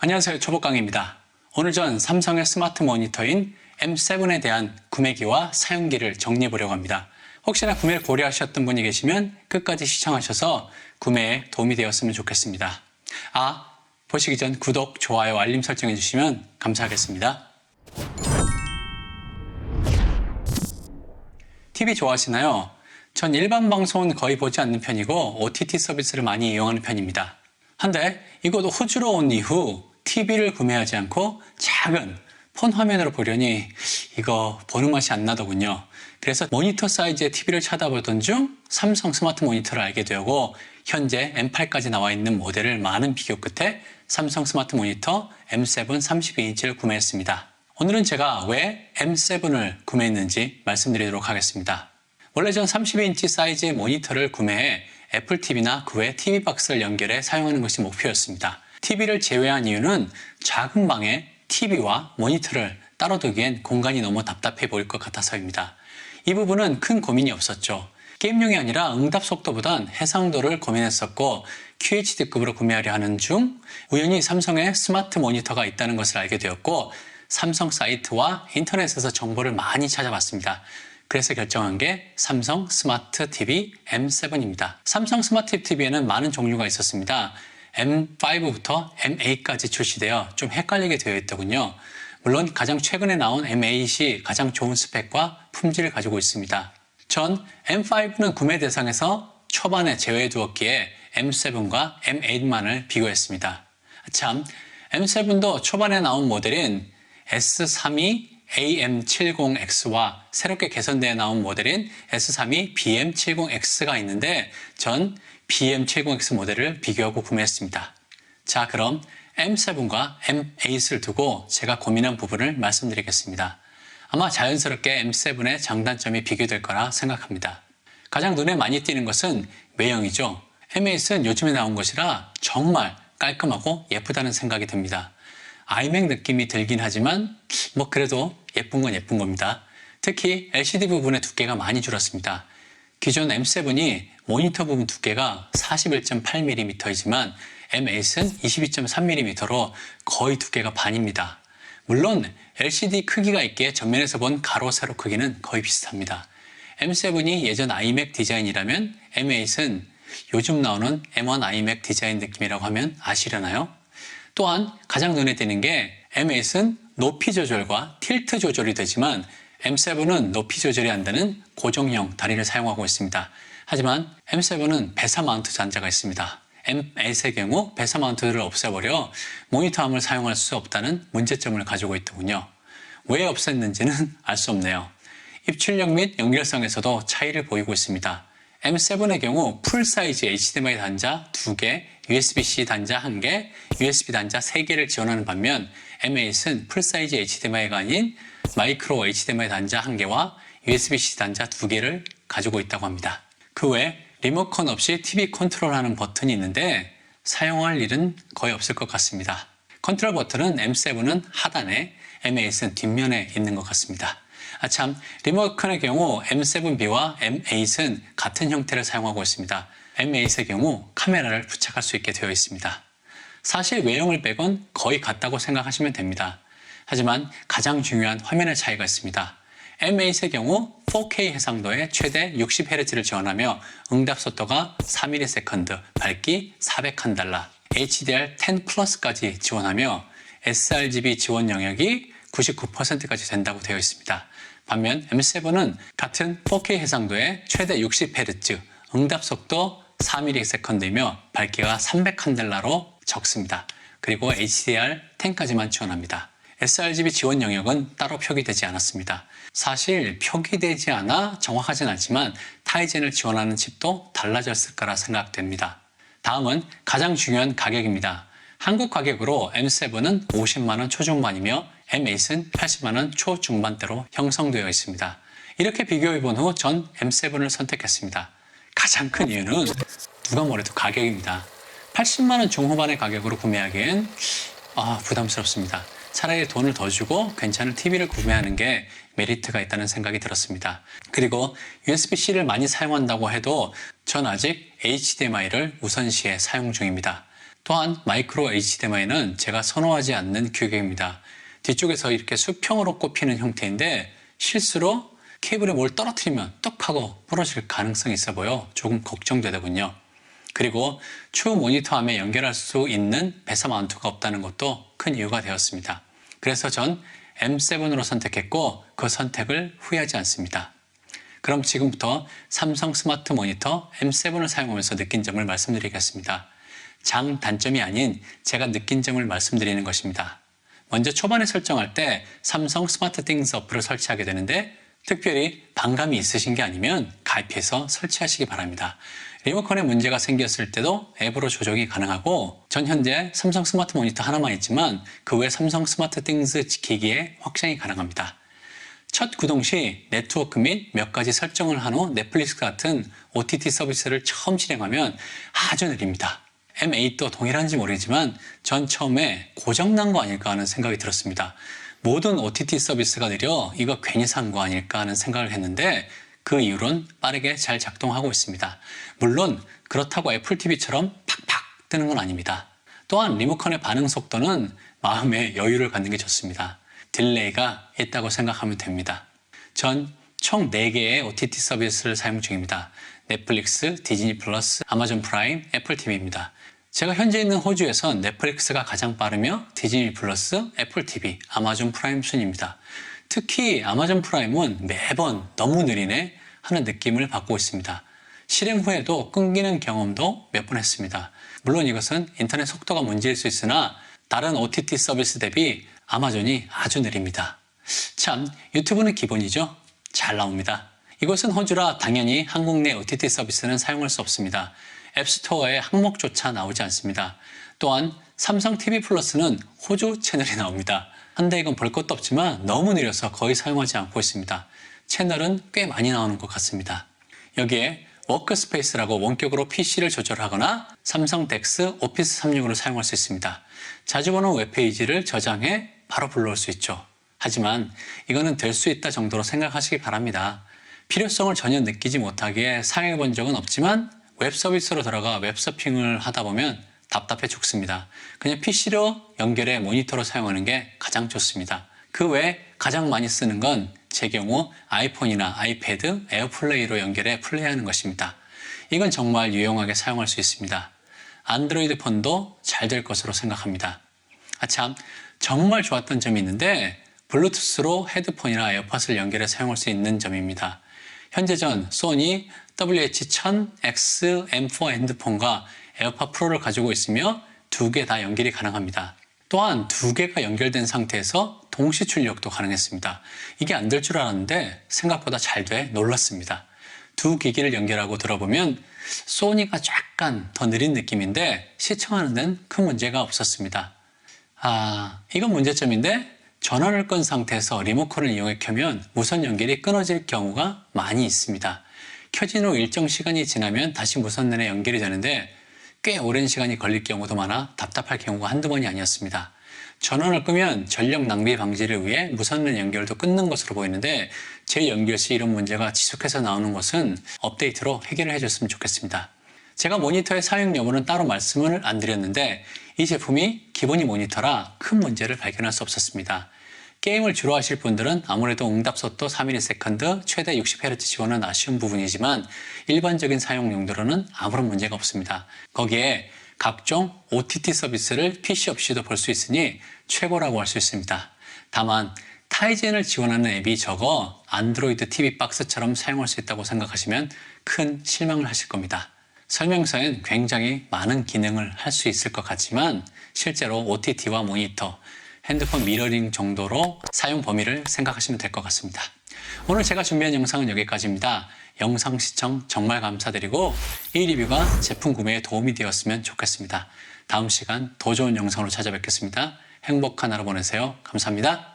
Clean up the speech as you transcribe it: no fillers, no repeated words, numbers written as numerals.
안녕하세요. 초보강입니다. 오늘 전 삼성의 스마트 모니터인 M7에 대한 구매기와 사용기를 정리해 보려고 합니다. 혹시나 구매를 고려하셨던 분이 계시면 끝까지 시청하셔서 구매에 도움이 되었으면 좋겠습니다. 보시기 전 구독, 좋아요, 알림 설정해 주시면 감사하겠습니다. TV 좋아하시나요? 전 일반 방송은 거의 보지 않는 편이고 OTT 서비스를 많이 이용하는 편입니다. 한데 이곳 호주로 온 이후 TV를 구매하지 않고 작은 폰 화면으로 보려니 이거 보는 맛이 안 나더군요. 그래서 모니터 사이즈의 TV를 찾아보던 중 삼성 스마트 모니터를 알게 되었고 현재 M8까지 나와 있는 모델을 많은 비교 끝에 삼성 스마트 모니터 M7 32인치를 구매했습니다. 오늘은 제가 왜 M7을 구매했는지 말씀드리도록 하겠습니다. 원래 전 32인치 사이즈의 모니터를 구매해 애플 TV나 그 외 TV 박스를 연결해 사용하는 것이 목표였습니다. TV를 제외한 이유는 작은 방에 TV와 모니터를 따로 두기엔 공간이 너무 답답해 보일 것 같아서입니다. 이 부분은 큰 고민이 없었죠. 게임용이 아니라 응답 속도보단 해상도를 고민했었고 QHD급으로 구매하려 하는 중 우연히 삼성의 스마트 모니터가 있다는 것을 알게 되었고 삼성 사이트와 인터넷에서 정보를 많이 찾아봤습니다. 그래서 결정한 게 삼성 스마트 TV M7입니다. 삼성 스마트 TV에는 많은 종류가 있었습니다. M5부터 M8까지 출시되어 좀 헷갈리게 되어 있더군요. 물론 가장 최근에 나온 M8이 가장 좋은 스펙과 품질을 가지고 있습니다. 전 M5는 구매 대상에서 초반에 제외해 두었기에 M7과 M8만을 비교했습니다. 참, M7도 초반에 나온 모델인 S32 AM70X와 새롭게 개선되어 나온 모델인 S32 BM70X가 있는데 전 BM70X 모델을 비교하고 구매했습니다. 자, 그럼 M7과 M8을 두고 제가 고민한 부분을 말씀드리겠습니다. 아마 자연스럽게 M7의 장단점이 비교될 거라 생각합니다. 가장 눈에 많이 띄는 것은 외형이죠. M8은 요즘에 나온 것이라 정말 깔끔하고 예쁘다는 생각이 듭니다. 아이맥 느낌이 들긴 하지만 그래도 예쁜 건 예쁜 겁니다. 특히 LCD 부분의 두께가 많이 줄었습니다. 기존 M7이 모니터 부분 두께가 41.8mm이지만 M8은 22.3mm로 거의 두께가 반입니다. 물론 LCD 크기가 있기에 전면에서 본 가로 세로 크기는 거의 비슷합니다. M7이 예전 아이맥 디자인이라면 M8은 요즘 나오는 M1 아이맥 디자인 느낌이라고 하면 아시려나요? 또한 가장 눈에 띄는 게 M8은 높이 조절과 틸트 조절이 되지만 M7은 높이 조절이 안 되는 고정형 다리를 사용하고 있습니다. 하지만 M7은 배사 마운트 단자가 있습니다. M8의 경우 배사 마운트를 없애버려 모니터함을 사용할 수 없다는 문제점을 가지고 있더군요. 왜 없앴는지는 알 수 없네요. 입출력 및 연결성에서도 차이를 보이고 있습니다. M7의 경우 풀사이즈 HDMI 단자 2개, USB-C 단자 1개, USB 단자 3개를 지원하는 반면 M8은 풀사이즈 HDMI가 아닌 마이크로 HDMI 단자 1개와 USB-C 단자 2개를 가지고 있다고 합니다. 그 외 리모컨 없이 TV 컨트롤하는 버튼이 있는데 사용할 일은 거의 없을 것 같습니다. 컨트롤 버튼은 M7은 하단에, M8은 뒷면에 있는 것 같습니다. 참, 리모컨의 경우 M7B와 M8은 같은 형태를 사용하고 있습니다. M8의 경우 카메라를 부착할 수 있게 되어 있습니다. 사실 외형을 빼곤 거의 같다고 생각하시면 됩니다. 하지만 가장 중요한 화면의 차이가 있습니다. M8의 경우 4K 해상도에 최대 60Hz를 지원하며 응답 속도가 4ms, 밝기 401달러, HDR10 플러스까지 지원하며 sRGB 지원 영역이 99%까지 된다고 되어 있습니다. 반면 M7은 같은 4K 해상도에 최대 60Hz, 응답 속도 4ms/s이며 밝기가 301달러로 적습니다. 그리고 HDR10까지만 지원합니다. sRGB 지원 영역은 따로 표기되지 않았습니다. 사실 표기되지 않아 정확하진 않지만 타이젠을 지원하는 칩도 달라졌을 거라 생각됩니다. 다음은 가장 중요한 가격입니다. 한국 가격으로 M7은 50만원 초중반이며 M8은 80만원 초중반대로 형성되어 있습니다. 이렇게 비교해본 후 전 M7을 선택했습니다. 가장 큰 이유는 누가 뭐래도 가격입니다. 80만원 중후반의 가격으로 구매하기엔 부담스럽습니다. 차라리 돈을 더 주고 괜찮은 TV를 구매하는 게 메리트가 있다는 생각이 들었습니다. 그리고 USB-C를 많이 사용한다고 해도 전 아직 HDMI를 우선시에 사용 중입니다. 또한 마이크로 HDMI는 제가 선호하지 않는 규격입니다. 뒤쪽에서 이렇게 수평으로 꼽히는 형태인데 실수로 케이블에 뭘 떨어뜨리면 뚝 하고 부러질 가능성이 있어 보여 조금 걱정되더군요. 그리고 추후 모니터함에 연결할 수 있는 배사 마운트가 없다는 것도 큰 이유가 되었습니다. 그래서 전 M7으로 선택했고 그 선택을 후회하지 않습니다. 그럼 지금부터 삼성 스마트 모니터 M7을 사용하면서 느낀 점을 말씀드리겠습니다. 장단점이 아닌 제가 느낀 점을 말씀드리는 것입니다. 먼저 초반에 설정할 때 삼성 스마트 띵스 어플을 설치하게 되는데 특별히 반감이 있으신 게 아니면 가입해서 설치하시기 바랍니다. 리모컨에 문제가 생겼을 때도 앱으로 조정이 가능하고 전 현재 삼성 스마트 모니터 하나만 있지만 그 외 삼성 스마트 띵스 기기에 확장이 가능합니다. 첫 구동 시 네트워크 및 몇 가지 설정을 한 후 넷플릭스 같은 OTT 서비스를 처음 실행하면 아주 느립니다. M8도 동일한지 모르지만 전 처음에 고장난 거 아닐까 하는 생각이 들었습니다. 모든 OTT 서비스가 느려 이거 괜히 산 거 아닐까 하는 생각을 했는데 그 이후로는 빠르게 잘 작동하고 있습니다. 물론 그렇다고 애플 TV처럼 팍팍 뜨는 건 아닙니다. 또한 리모컨의 반응 속도는 마음의 여유를 갖는 게 좋습니다. 딜레이가 있다고 생각하면 됩니다. 전 총 4개의 OTT 서비스를 사용 중입니다. 넷플릭스, 디즈니 플러스, 아마존 프라임, 애플 TV입니다. 제가 현재 있는 호주에선 넷플릭스가 가장 빠르며 디즈니 플러스, 애플 TV, 아마존 프라임 순입니다. 특히 아마존 프라임은 매번 너무 느리네 하는 느낌을 받고 있습니다. 실행 후에도 끊기는 경험도 몇 번 했습니다. 물론 이것은 인터넷 속도가 문제일 수 있으나 다른 OTT 서비스 대비 아마존이 아주 느립니다. 참, 유튜브는 기본이죠. 잘 나옵니다. 이곳은 호주라 당연히 한국 내 OTT 서비스는 사용할 수 없습니다. 앱스토어에 항목조차 나오지 않습니다. 또한 삼성 TV 플러스는 호주 채널이 나옵니다. 한데 이건 볼 것도 없지만 너무 느려서 거의 사용하지 않고 있습니다. 채널은 꽤 많이 나오는 것 같습니다. 여기에 워크스페이스라고 원격으로 PC를 조절하거나 삼성 덱스 오피스 365를 사용할 수 있습니다. 자주 보는 웹페이지를 저장해 바로 불러올 수 있죠. 하지만 이거는 될 수 있다 정도로 생각하시기 바랍니다. 필요성을 전혀 느끼지 못하기에 사용해 본 적은 없지만 웹 서비스로 들어가 웹 서핑을 하다 보면 답답해 죽습니다. 그냥 PC로 연결해 모니터로 사용하는 게 가장 좋습니다. 그 외에 가장 많이 쓰는 건 제 경우 아이폰이나 아이패드, 에어플레이로 연결해 플레이하는 것입니다. 이건 정말 유용하게 사용할 수 있습니다. 안드로이드 폰도 잘 될 것으로 생각합니다. 참, 정말 좋았던 점이 있는데 블루투스로 헤드폰이나 에어팟을 연결해 사용할 수 있는 점입니다. 현재 전 소니 WH-1000X M4 핸드폰과 에어팟 프로를 가지고 있으며 2개 다 연결이 가능합니다. 또한 2개가 연결된 상태에서 동시 출력도 가능했습니다. 이게 안 될 줄 알았는데 생각보다 잘 돼 놀랐습니다. 2 기기를 연결하고 들어보면 소니가 약간 더 느린 느낌인데 시청하는 데는 큰 문제가 없었습니다. 이건 문제점인데 전원을 끈 상태에서 리모컨을 이용해 켜면 무선 연결이 끊어질 경우가 많이 있습니다. 켜진 후 일정 시간이 지나면 다시 무선랜에 연결이 되는데 꽤 오랜 시간이 걸릴 경우도 많아 답답할 경우가 한두 번이 아니었습니다. 전원을 끄면 전력 낭비 방지를 위해 무선랜 연결도 끊는 것으로 보이는데 제 연결 시 이런 문제가 지속해서 나오는 것은 업데이트로 해결을 해줬으면 좋겠습니다. 제가 모니터의 사용 여부는 따로 말씀을 안 드렸는데 이 제품이 기본이 모니터라 큰 문제를 발견할 수 없었습니다. 게임을 주로 하실 분들은 아무래도 응답 속도 4ms 최대 60Hz 지원은 아쉬운 부분이지만 일반적인 사용 용도로는 아무런 문제가 없습니다. 거기에 각종 OTT 서비스를 PC 없이도 볼 수 있으니 최고라고 할 수 있습니다. 다만 타이젠을 지원하는 앱이 적어 안드로이드 TV 박스처럼 사용할 수 있다고 생각하시면 큰 실망을 하실 겁니다. 설명서엔 굉장히 많은 기능을 할 수 있을 것 같지만 실제로 OTT와 모니터, 핸드폰 미러링 정도로 사용 범위를 생각하시면 될 것 같습니다. 오늘 제가 준비한 영상은 여기까지입니다. 영상 시청 정말 감사드리고 이 리뷰가 제품 구매에 도움이 되었으면 좋겠습니다. 다음 시간 더 좋은 영상으로 찾아뵙겠습니다. 행복한 하루 보내세요. 감사합니다.